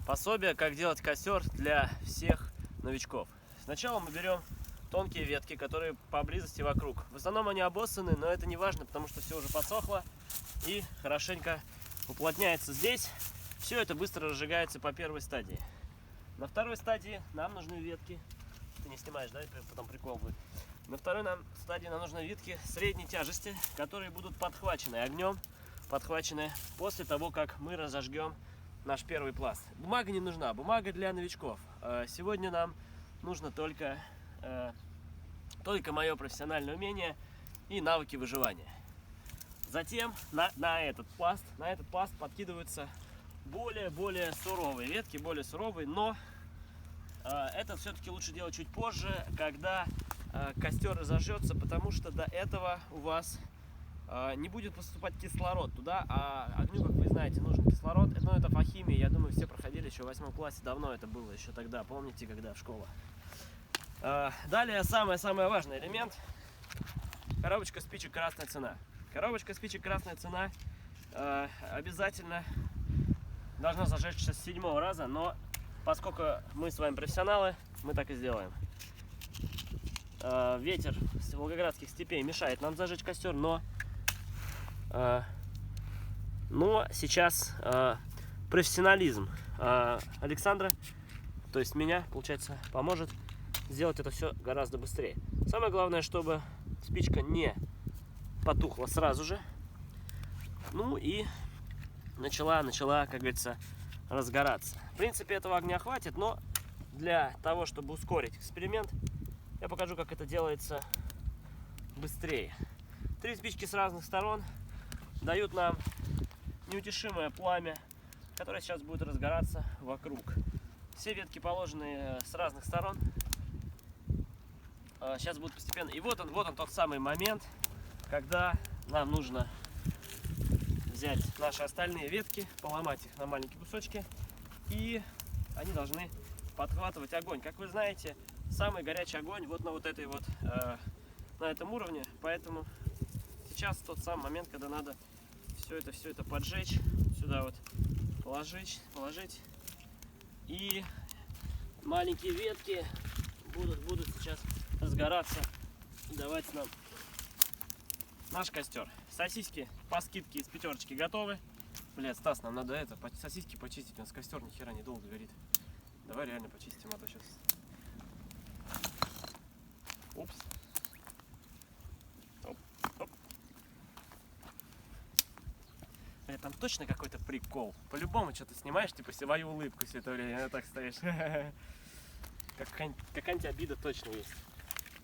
Пособие, как делать костер для всех новичков. Сначала мы берем тонкие ветки, которые поблизости вокруг. В основном они обоссаны, но это не важно, потому что все уже подсохло и хорошенько уплотняется здесь. Все это быстро разжигается по первой стадии. На второй стадии нам нужны ветки. Ты не снимаешь, да? Потом прикол будет. На второй стадии нам нужны ветки средней тяжести, которые будут подхвачены огнем, подхвачены после того, как мы разожгем наш первый пласт. Бумага не нужна, бумага для новичков. Сегодня нам нужно только мое профессиональное умение и навыки выживания. Затем на этот пласт подкидываются более суровые ветки, более суровые, но это все-таки лучше делать чуть позже, когда костер разожжется, потому что до этого у вас не будет поступать кислород туда, а огню, как вы знаете, нужен кислород. Это по химии, я думаю, все проходили еще в 8 классе, давно это было, еще тогда, помните, когда в школе. Далее самый важный элемент — коробочка спичек «Красная цена». Коробочка спичек «Красная цена» обязательно должна зажечься с 7-го раза, но поскольку мы с вами профессионалы, мы так и сделаем. Ветер с волгоградских степей мешает нам зажечь костер, но сейчас профессионализм Александра, то есть меня, получается, поможет сделать это все гораздо быстрее. Самое главное, чтобы спичка не потухла сразу же, и начала, как говорится, разгораться. В принципе, этого огня хватит, но для того, чтобы ускорить эксперимент, я покажу, как это делается быстрее. 3 спички с разных сторон дают нам неутешимое пламя, которое сейчас будет разгораться вокруг. Все ветки положены с разных сторон. Сейчас будут постепенно. И вот он тот самый момент, когда нам нужно взять наши остальные ветки, поломать их на маленькие кусочки, и они должны подхватывать огонь. Как вы знаете, самый горячий огонь вот на этом уровне, поэтому сейчас тот самый момент, когда надо все это поджечь, сюда вот положить, и маленькие ветки будут сейчас разгораться и давать нам наш костер. Сосиски по скидке из 5-очки готовы. Блядь, Стас, нам надо сосиски почистить, у нас костер ни хера недолго горит. Давай реально почистим, а то сейчас. Упс. Оп. Там точно какой-то прикол. По-любому что-то снимаешь, типа свою улыбку все это время, так стоишь. Какая-нибудь обида точно есть.